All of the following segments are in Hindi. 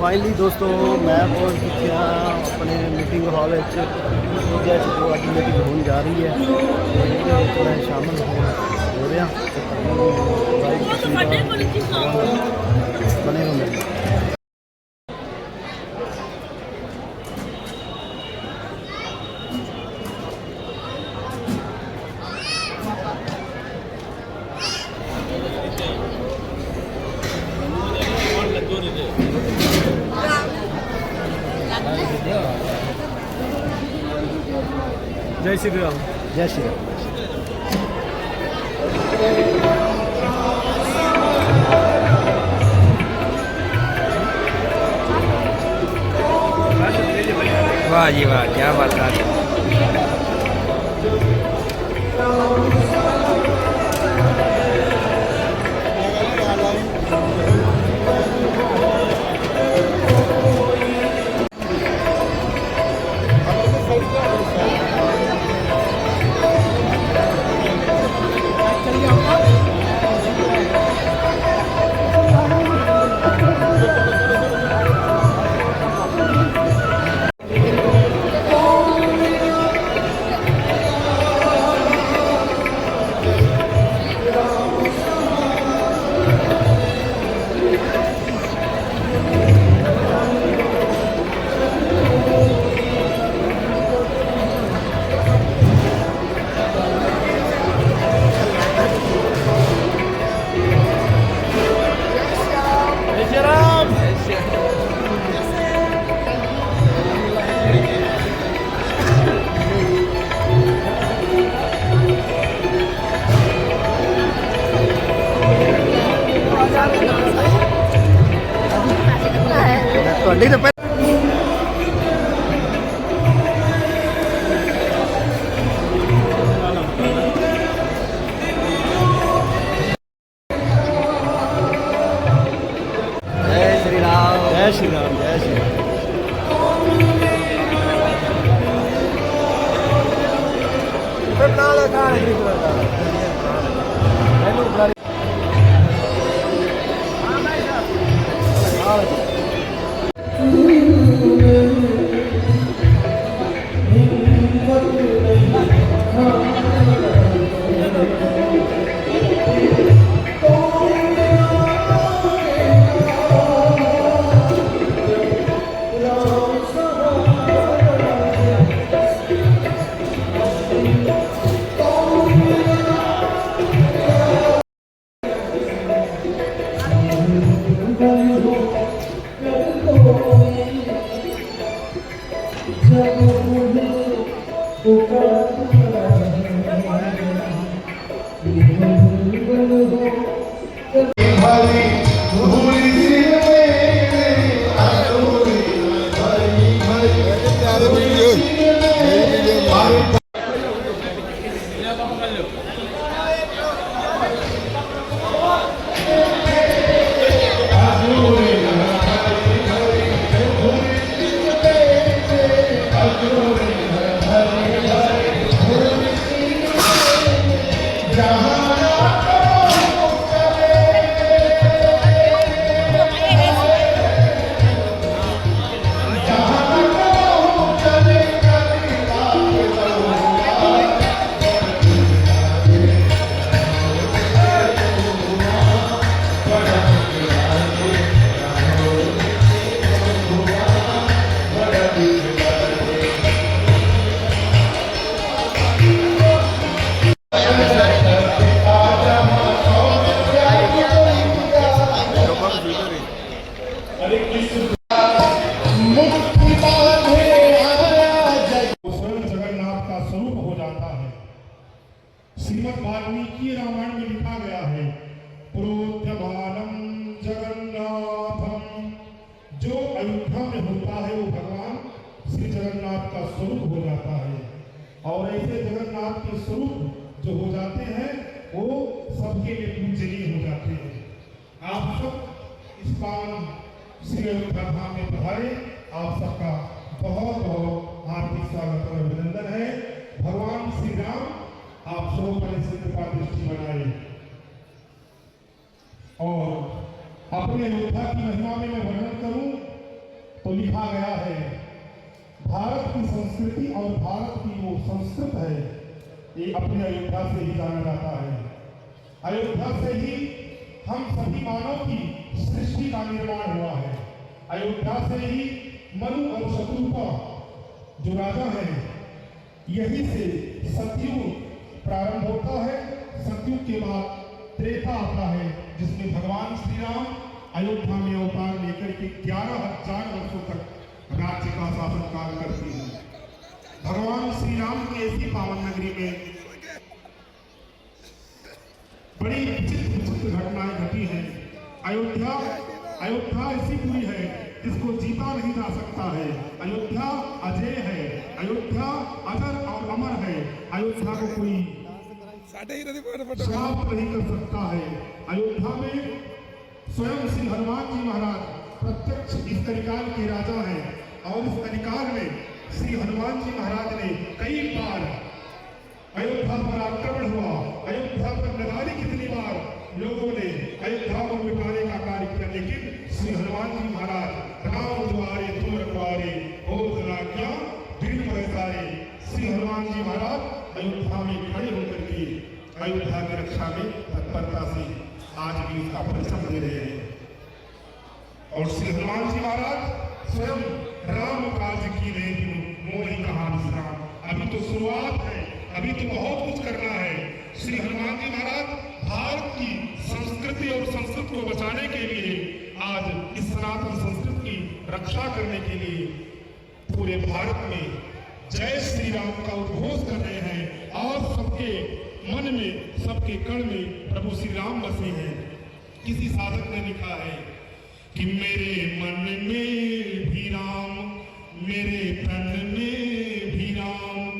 फाइनली दोस्तों मैं पहुंच गया अपने मीटिंग हॉल जो अभी मीटिंग होने जा रही है मैं शामिल हो रहा बने होंगे। जय श्री राम। जय श्री राम। वाह जी वाह, क्या बात है। ਤੁਹਾਡੀ ਤਾਂ जय श्री राम। जय श्री राम। जय श्री राम। होता है वो भगवान श्री जगन्नाथ का स्वरूप हो जाता है। और ऐसे जगन्नाथ के स्वरूप जो हो जाते हैं वो सबके लिए पूजनीय हो जाते हैं। आप सब इस पावन श्री अयोध्या धाम में पधारे, आप सबका बहुत बहुत हार्दिक स्वागत और अभिनंदन है। भगवान श्री राम आप सबों पर इस कृपा दृष्टि बनाए। और अपने अयोध्या की महिमा में मैं वर्णन करूं तो लिखा गया है, भारत की संस्कृति और भारत की वो संस्कृत है, ये अपने अयोध्या से ही जाना जाता है। अयोध्या से ही हम सभी मानव की सृष्टि का निर्माण हुआ है। अयोध्या से ही मनु और शत्रुपा जो राजा है, यही से सतयुग प्रारंभ होता है। सतयुग के बाद त्रेता आता है, जिसमें भगवान श्री राम अयोध्या में अवतार लेकर के 11,000 वर्षों तक राज्य का शासन काल करते हैं। भगवान श्री राम की ऐसी पावन नगरी में बड़ी विचित्र घटनाएं घटी हैं। अयोध्या ऐसी पूरी है जिसको जीता नहीं जा सकता है। अयोध्या अजय है, अयोध्या अजर और अमर है। अयोध्या को कोई श्राप नहीं कर सकता है। अयोध्या में स्वयं श्री हनुमान जी महाराज प्रत्यक्ष इस कलिकाल के राजा हैं, और इस कलिकाल में श्री हनुमान जी महाराज ने कई बार अयोध्या पर आक्रमण हुआ। अयोध्या पर नगारी कितनी बार लोगों ने अयोध्या को मिटाने का कार्य किया, लेकिन श्री हनुमान जी महाराज राम द्वारे तुम रखवारे और राज्ञा दिन बरसारे। श्री हनुमान जी महाराज अयोध्या में खड़े होकर के अयोध्या की रक्षा में तत्परता से आज भी उसका परिश्रम दे रहे हैं। और श्री हनुमान जी महाराज स्वयं राम काज की मोही कहा विश्राम। अभी तो शुरुआत है, अभी तो बहुत कुछ करना है। श्री हनुमान जी महाराज भारत की संस्कृति और संस्कृत को बचाने के लिए, आज इस सनातन संस्कृत की रक्षा करने के लिए पूरे भारत में जय श्री राम का उद्घोष कर रहे हैं। और सबके मन में, सबके कण में प्रभु श्री राम बसे हैं। किसी साधक ने लिखा है कि मेरे मन में भी राम, मेरे तन में भी राम,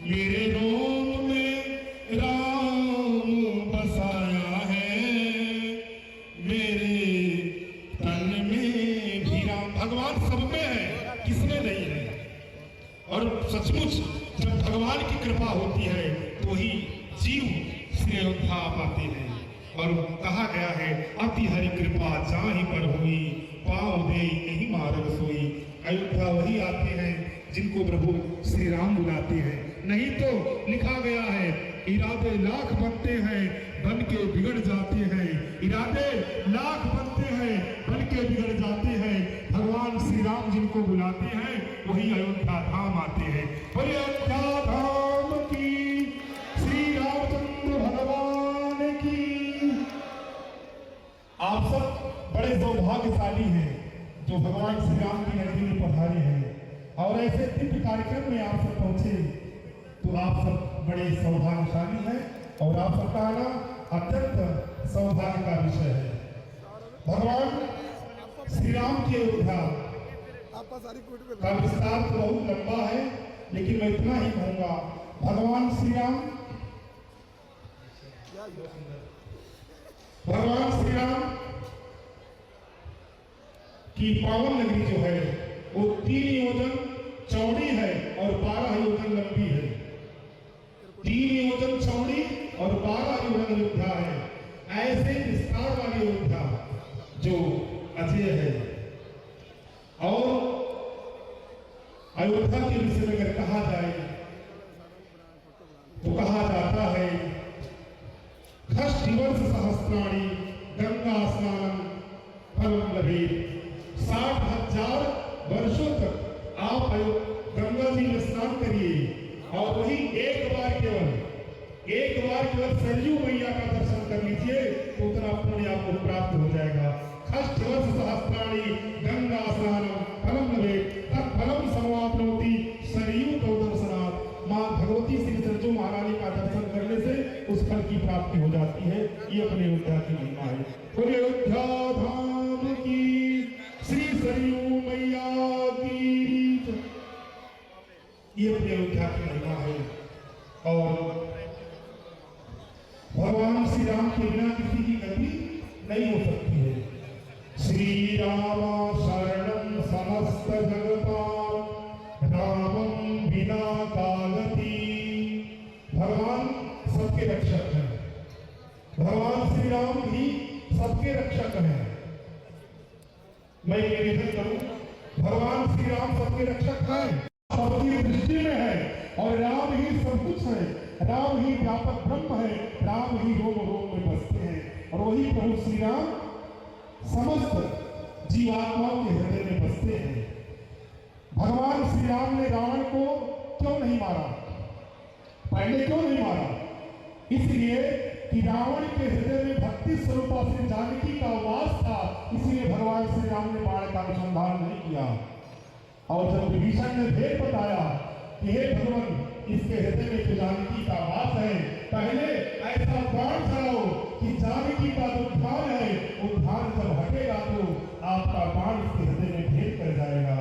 मेरे रोम में राम बसाया है, मेरे तन में भी राम। भगवान सब में है, किसमें नहीं है। और सचमुच जब भगवान की कृपा होती है तो ही जीव श्री अयोध्या पाते हैं। और कहा गया है, अति हरि कृपा जाहि पर हुई, पाँव दे यही मार्ग सोई। अयोध्या वही आते हैं जिनको प्रभु श्री राम बुलाते हैं। नहीं तो लिखा गया है, इरादे लाख बनते हैं बन के बिगड़ जाते हैं। इरादे लाख बनते हैं बन के बिगड़ जाते हैं। भगवान श्री राम जिनको बुलाते हैं वही अयोध्या धाम आते हैं। बोले अयोध्या धाम की, श्री रामचंद्र भगवान की। आप सब बड़े सौभाग्यशाली हैं जो भगवान श्री राम की नगरी में पधारे हैं, और ऐसे दिव्य कार्यक्रम में आप सब पहुंचे, तो आप सब बड़े सौभाग्यशाली हैं। और आप सबका आना अत्यंत सौभाग्य का विषय है। भगवान श्री राम की अयोध्या का विस्तार तो बहुत लंबा है, लेकिन मैं इतना ही कहूंगा, भगवान श्री राम की पावन नगरी जो है वो 3 योजन चौड़ी है और 12 योजन लंबी है। 3 योजन चौड़ी और 12 योजन अयोध्या है। ऐसे विस्तार वाली अयोध्या जो अजय है। और अयोध्या के विषय में अगर कहा जाए तो कहा जाता है, षष्ठिवर्ष सहस्राणि गंगा स्नान फलम लभेत। 60,000 वर्षों तक आप गंगा जी में स्नान करिए, और वही एक बार केवल सरयू मैया का दर्शन कर लीजिए तो उतना पुण्य आपको प्राप्त हो जाएगा। षष्ठिवर्ष सहस्राणि गंगा स्नान फलम लभेत तत्फलम समाप्नोति सरयू तो दर्शनात्। माँ भगवती श्री सरजू महारानी का दर्शन करने से उस फल की प्राप्ति हो जाती है। ये अपने अयोध्या की महिमा है। बोले अयोध्या धाम की, श्री सरयू मैया की। ये अपनी अयोध्या की महिमा है। और भगवान श्री राम के बिना किसी की गति नहीं हो सकती है। श्री राम शरणम समस्त जगतां रामं बिना कागति। भगवान सबके रक्षक हैं। भगवान श्री राम भी सबके रक्षक हैं। मैं निवेदन करूं, भगवान श्री राम सबके रक्षक हैं, सबकी दृष्टि में है, और राम ही सब कुछ है। राम ही व्यापक ब्रह्म है, राम ही रोम रोम में बसते हैं, और वही प्रभु श्री राम समस्त जीवात्माओं के हृदय में बसते हैं। भगवान श्री राम ने रावण को क्यों नहीं मारा? पहले क्यों नहीं मारा? इसलिए कि रावण के हृदय में भक्ति स्वरूपा श्री जानकी का वास था, इसलिए भगवान श्री राम ने बाण का अनुसंधान नहीं किया। और जब विभीषण ने भेद बताया कि हे भगवान, इसके हृदय में तो जानकी का वास है, पहले ऐसा बाण चलाओ कि जानकी का जो ध्यान है वो ध्यान जब हटेगा तो आपका बाण इसके हृदय में भेद कर जाएगा।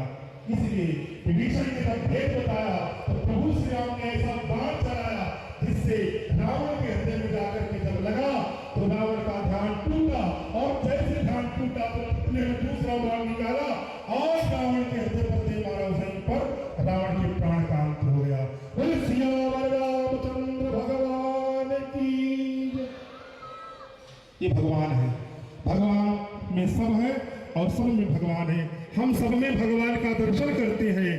इसलिए विभीषण ने जब भेद बताया तो प्रभु श्री राम ने ऐसा बाण चलाया जिससे रावण के हृदय में जाकर के जब लगा तो रावण का ध्यान टूटा, और जैसे ध्यान टूटा तो पुतले में दूसरा बाण निकाला और रावण के हृदय पर दे मारा। उस पर रावण के प्राण का अंत हो गया। बोले सियावर रामचंद्र भगवान की जय। ये भगवान है, भगवान में सब है और सब में भगवान है। हम सब में भगवान का दर्शन करते हैं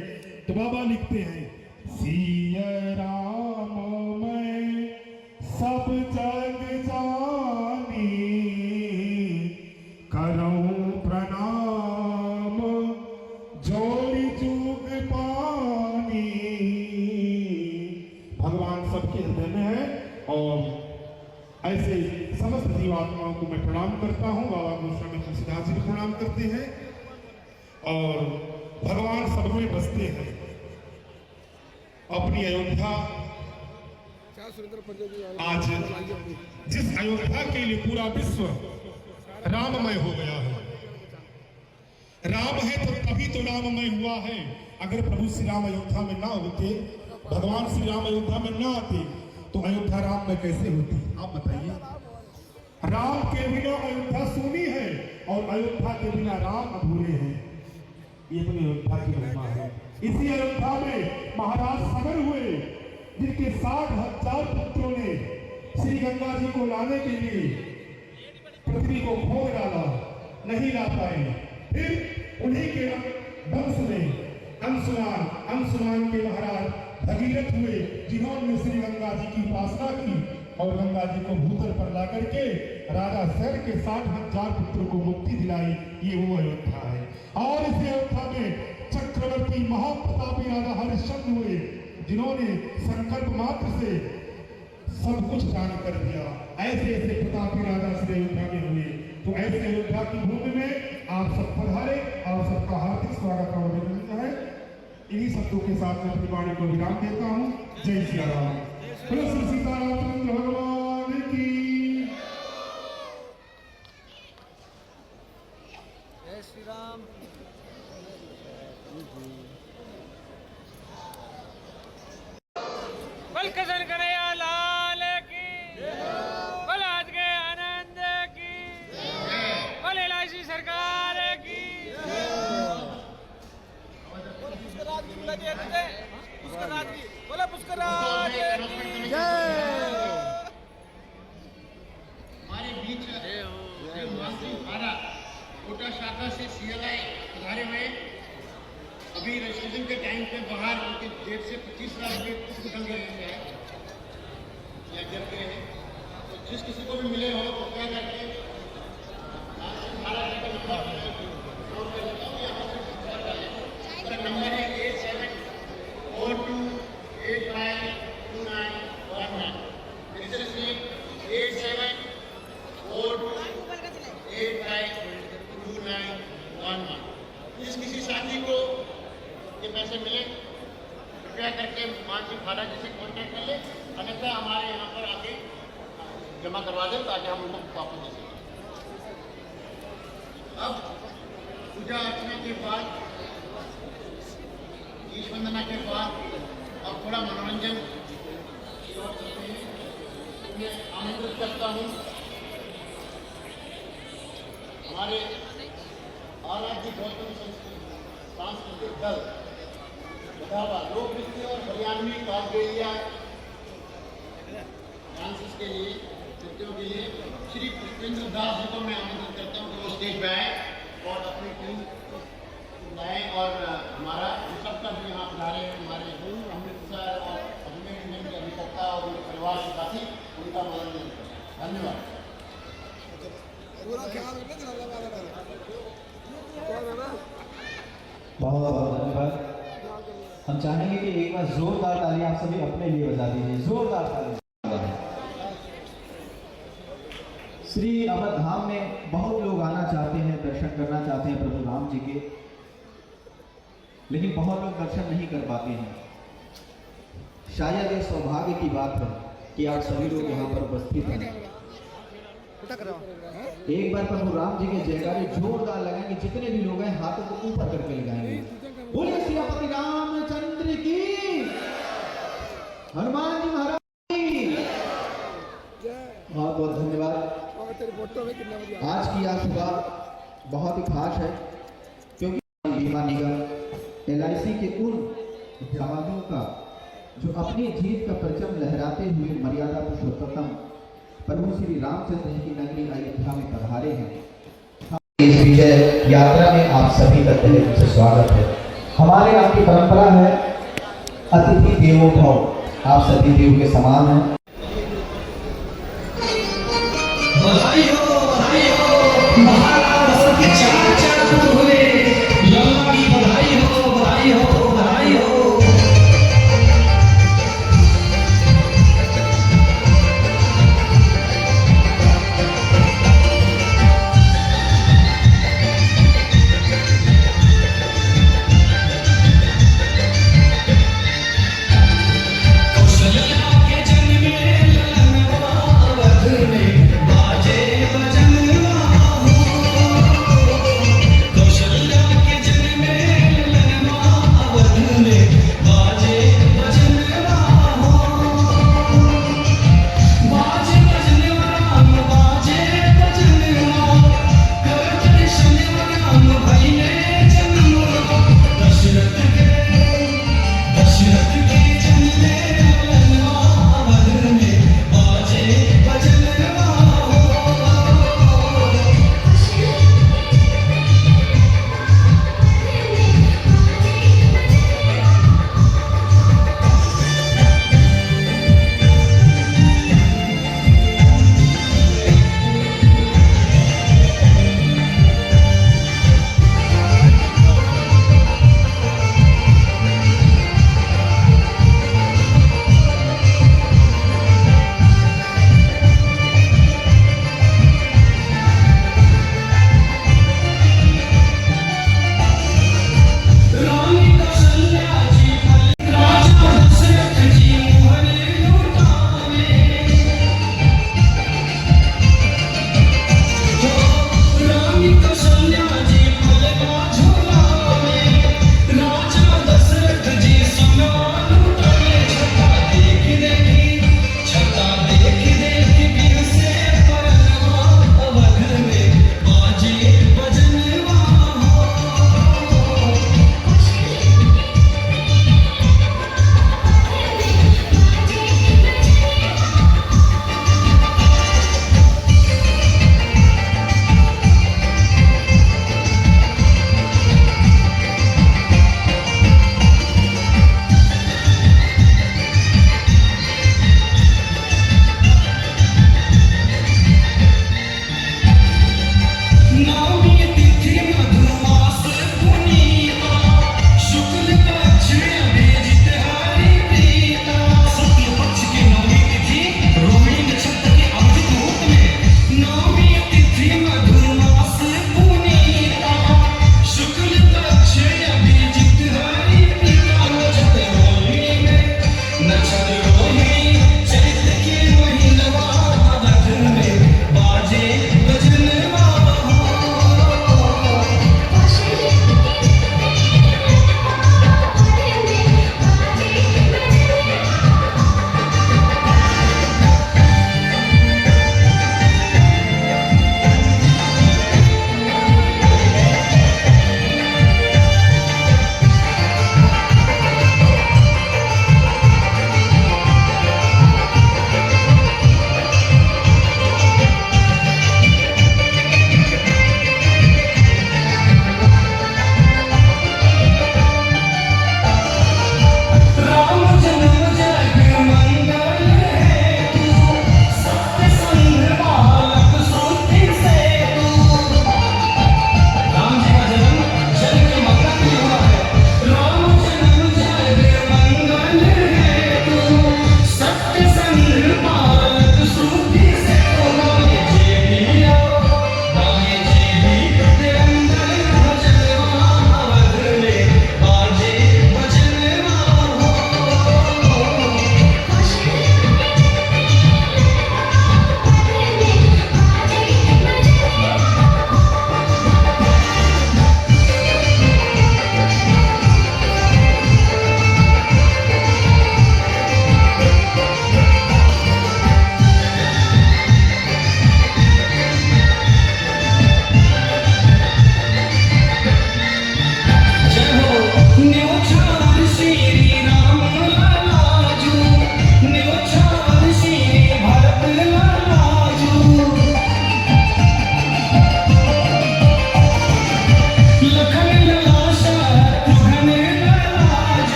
तो बाबा लिखते हैं, सिया राम मैं सब जग जानी, करऊं प्रणाम जोड़ी जुग पानी। भगवान सबके हृदय में है, और ऐसे समस्त जीवात्माओं को मैं प्रणाम करता हूँ। बाबा गोस्वामी तुलसीदास जी को प्रणाम करते हैं, और भगवान सब में बसते हैं। अपनी अयोध्या आज जिस अयोध्या के लिए पूरा विश्व राममय हो गया है। राम है तो तभी तो राममय हुआ है। अगर प्रभु श्री राम अयोध्या में ना होते, भगवान श्री राम अयोध्या में ना आते, तो अयोध्या राम में कैसे होती? आप बताइए। राम के बिना अयोध्या सूनी है, और अयोध्या के बिना राम अधूरे हैं। ये अपनी अयोध्या की महिमा है। इसी अयोध्या में महाराज सगर हुए, जिनके 60,000 पुत्रों ने श्री गंगा जी को लाने के लिए पृथ्वी को खोद डाला, नहीं ला पाए। फिर उन्हीं के वंश में अंशुमान के महाराज भगीरथ हुए, जिन्होंने श्री गंगा जी की उपासना की और गंगा जी को भूतल पर ला करके राजा शर के 60,000 पुत्रों को मुक्ति दिलाई। ये वो अयोध्या है। और इस अयोध्या में चक्रवर्ती महाप्रतापी राजा हरिश्चंद्र हुए, जिन्होंने संकल्प मात्र से सब कुछ दान कर दिया। ऐसे ऐसे प्रतापी राजा श्री अयोध्या में हुए। तो ऐसे अयोध्या की भूमि में आप सब पधारे, और सबका हार्दिक स्वागत और अभिनंदन है। इन्हीं शब्दों के साथ मैं अपनी वाणी को विराम देता हूँ। जय श्री राम। बोलो श्री सीतारामचंद्र भगवान की जय श्री राम। बोल किशन कन्हैया लाल की, बोल आज के आनंद की, बोल इलायची सरकार की। बोला पुष्कराज की जय। हमारे बीच कोटा शाखा से CLI पधारे हुए। अभी रजिस्ट्रेशन के टाइम पे बाहर उनके जेब से 25 लाख रुपये कुछ निकल गए हैं या गिर गए हैं। तो जिस किसी को भी मिले हो तो क्या करके नंबर है 8742852911। फिर से 8742852911। जिस किसी साथी को ये पैसे मिले कृपया करके मानसिक खाना जी से कॉन्टैक्ट कर ले, अन्यथा हमारे यहाँ पर आके जमा करवा दें ताकि हम उनको वापस दे सकें। अब पूजा अर्चना के बाद, ईश वंदना के बाद और थोड़ा मनोरंजन मैं आमंत्रित करता हूँ हमारे आराध्य गौतम सांस्कृतिक दल बढ़ावा लोक नृत्य और हरियाणवी काव्य डांसेस के लिए नृत्यों के लिए श्री पुष्पेंद्र दास जी को मैं आमंत्रित करता हूँ कि वो स्टेज पे आए और अपनी टीम लाए और हमारा हम सबका भी यहाँ पधारे हैं हमारे अमृतसर और अजमेर यूनियन के अभिकर्ता और उनके परिवार के साथी उनका मनोरंजन करें। धन्यवाद। बहुत बहुत धन्यवाद। हम चाहेंगे कि एक बार जोरदार ताली आप सभी अपने लिए बजा दीजिए, जोरदार ताली। श्री अमर धाम में बहुत लोग आना चाहते हैं, दर्शन करना चाहते हैं प्रभु राम जी के, लेकिन बहुत लोग दर्शन नहीं कर पाते हैं। शायद ये सौभाग्य की बात है कि आप सभी लोग यहाँ पर उपस्थित हैं। एक बार प्रभु राम जी के जयकारे जोरदार लगाएंगे, जितने भी लोग हैं हाथों को ऊपर करके लगाएंगे। बोलिए श्रीपति रामचंद्र की, हनुमान जी महाराज की। बहुत बहुत धन्यवाद। आज की यह सुबह बहुत ही खास है क्योंकि बीमा निगम LIC के उन जवानों का जो अपनी जीत का परचम लहराते हुए मर्यादा पुरुषोत्तम प्रभु श्री रामचंद्र जी की नगरी अयोध्या में पधारे हैं। इस विजय यात्रा में आप सभी का तहे दिल से स्वागत है। हमारे यहाँ की परंपरा है अतिथि देवो भव, आप सभी देव के समान हैं। कौशल्या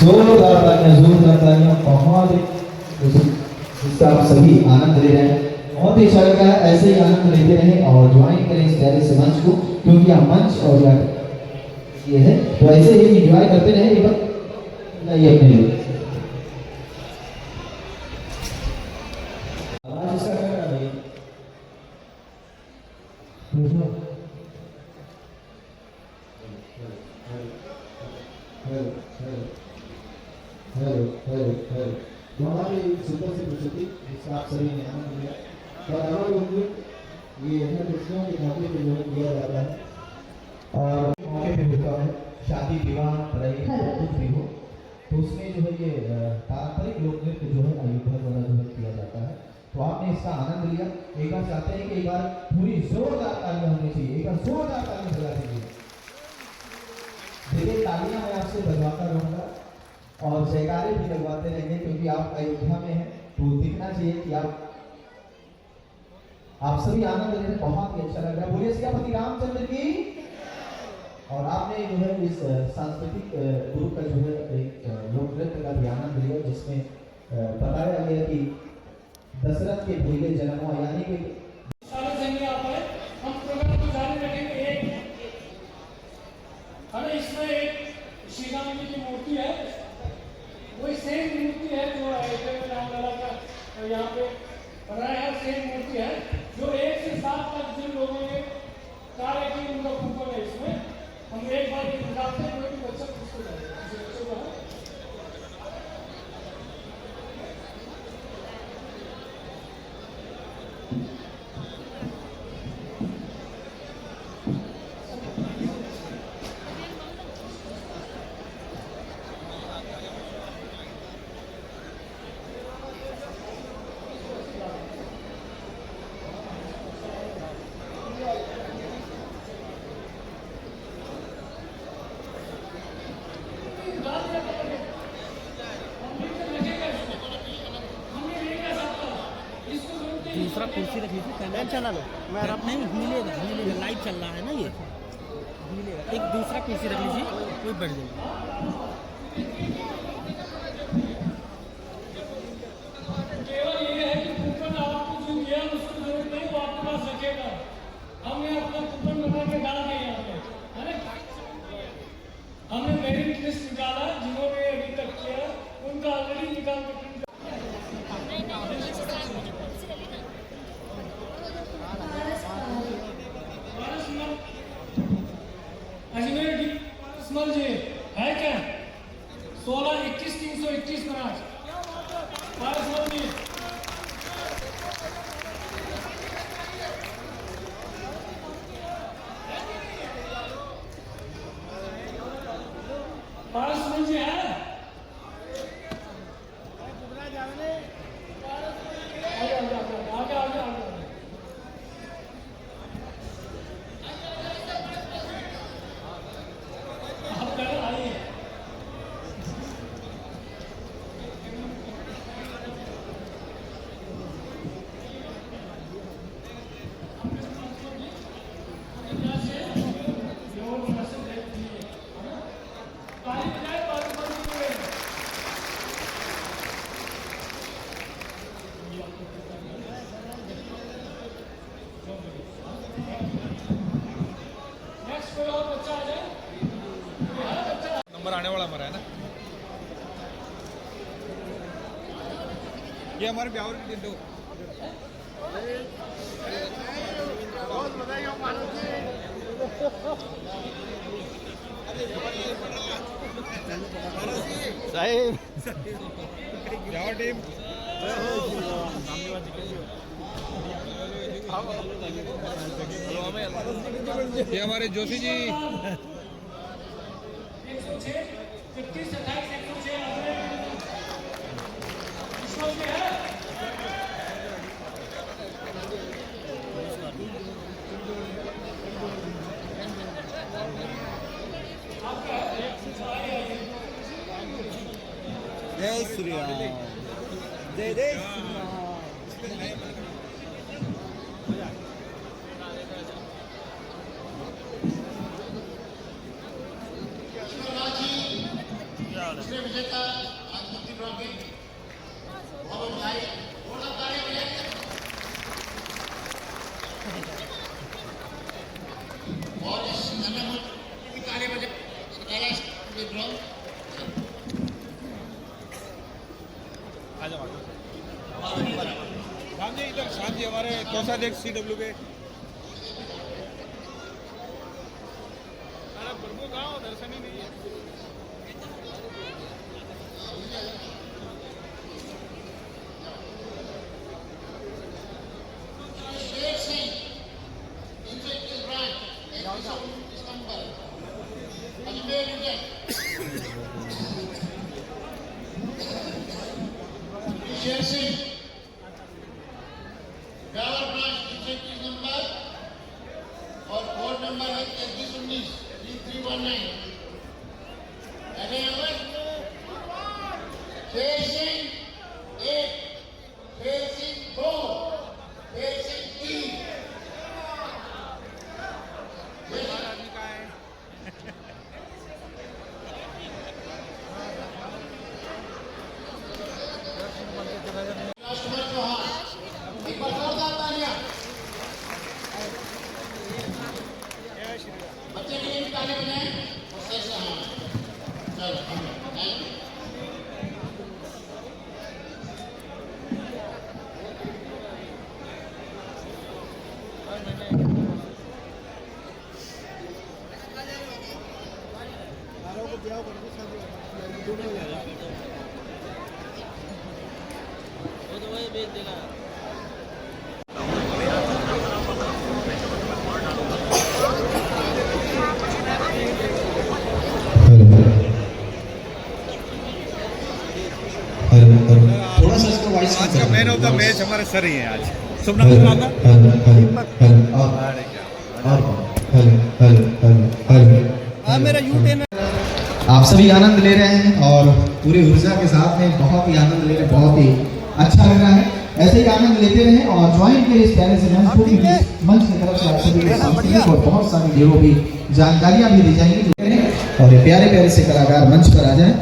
जोरदार तालियां बहुत जिसका आप सभी आनंद ले रहे हैं। बहुत ही अच्छा लगा है, ऐसे ही आनंद लेते रहें और ज्वाइन करें इस प्यारे से मंच को, क्योंकि हम मंच और ये है तो ऐसे ही एंजॉय करते रहे। एक बार नहीं अपने लिए आवाज इसका क्या कर रही है? हमारी सुपर से प्रस्तुति जिसका आप सभी ने आनंद लिया, और हमारे ये कृष्णों के मौके पर जो दिया जाता है और मौके पे होता है शादी विवाह पढ़ाई कुछ भी हो, तो उसमें जो है ये पारंपरिक लोक नृत्य जो है अयोध्या द्वारा जो है किया जाता है। तो आपने इसका आनंद लिया। एक बार चाहते हैं कि एक बार पूरी जोरदार तालियां होनी चाहिए, एक बार जोरदार तालियां बजा दीजिए। देखिए तालियां मैं आपसे बजवाता रहूंगा और जयकारे भी लगवाते रहेंगे, क्योंकि आप अयोध्या में हैं तो दिखना चाहिए कि आप सभी आनंद ले रहे हैं। बहुत ही अच्छा लग रहा है। बोलिए सियापति रामचंद्र की। और आपने जो है इस सांस्कृतिक ग्रुप का जो है एक लोक नृत्य का भी आनंद लिया, जिसमें बताया गया कि दशरथ के भूले जन्मों यानी कि हम प्रोग्राम को जारी रखेंगे। इसमें एक श्री राम जी की मूर्ति है, वही सेम मूर्ति है जो रामलला का यहाँ पे बनाया है, सेम मूर्ति है जो 1 से 7 तक जिन लोगों ने कार्य की उनका कूपन है। इसमें हम एक बार निकालते हैं, कोई भी बच्चा खुश हो जाएगा, किसी बच्चे को है। दूसरा कुर्सी रख लीजिए, टेंशन ना लो, मैं नहीं हिलेगा, लाइव चल रहा है ना ये, हिलेगा। एक दूसरा कुर्सी रख लीजिए, कोई बैठ जाएगा। केवल ये है कि कूपन आपको जो दिया उसकी जरूरत नहीं, वो आपके पास रखेगा। हमने अपना कूपन बना के डाल दिया यहाँ पे, है ना। हमने मेरिट लिस्ट निकाला, जिन्होंने अभी तक किया उनका ऑलरेडी निकाल के अजमेर जी है क्या 16 21 321 5 पारसमल जी। पारसमल जी है, आगे आप कल आइए। नंबर आने वाला हमारा है ना, ये हमारे ब्यावर की दिन साहिब ब्यावर टीम ये हमारे जोशी जी 106 31 28 106 विश्वास में है। जय श्री राम, जय जय दूसरे विजेता इधर शांत जी हमारे कोषाध्यक्ष CW के अरे प्रभु गाँव दर्शन ही नहीं है Sher Singh inspector branch 119 number Ajmer Indian Sher Singh Beawar branch 121 number और कोड नंबर है 3319 3319 अरे अमर शेर सिंह 1 शेर सिंह 2 शेर सिंह 3 आदमी का है राजकुमार चौहान एक बार जोरदार तालियां बच्चे के लिए भी ताली बजाएं और सर से हाँ चलो थैंक यू वो तो वही भेज देगा थोड़ा सा इसको वॉइस आज का मैन ऑफ द मैच हमारे सर ही हैं आज सुपना आपका मेरा यूटेन आप सभी आनंद ले रहे हैं और पूरे ऊर्जा के साथ में बहुत ही आनंद ले रहे हैं, बहुत ही अच्छा लग रहा है। ऐसे ही आनंद लेते रहें और ज्वाइन के इस प्यारे से मंच की तरफ से आप सभी को सांस्कृतिक और बहुत सारी ढेरों की जानकारियां भी दी जाएंगी और ये प्यारे प्यारे से कलाकार मंच पर आ जाएं।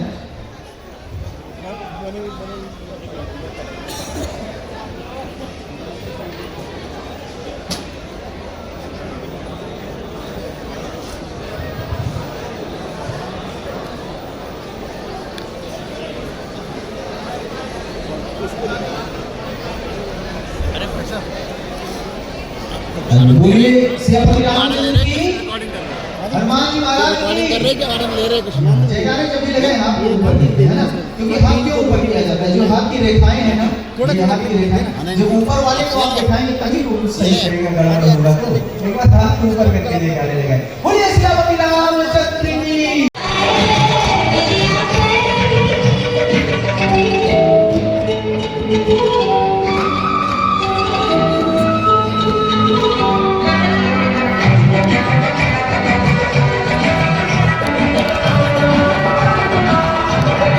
बोलिए सियापति रामचंद्र की हनुमान जी महाराज की जयकारे जब भी लगाए हाथ ऊपर गिरते हैं ना, क्योंकि हाथ क्यों ऊपर किया जाता है? जो हाथ की रेखाएं हैं ना, ये हाथ की रेखाएं जो ऊपर वाले को आप दिखाएंगे तभी वो सही करेगा, गड़बड़ होगा तो एक बार हाथ के ऊपर करके जयकारे लगाए। बोलिए सियापति रामचंद्र की।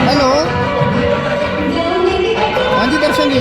हेलो हाँ जी दर्शन जी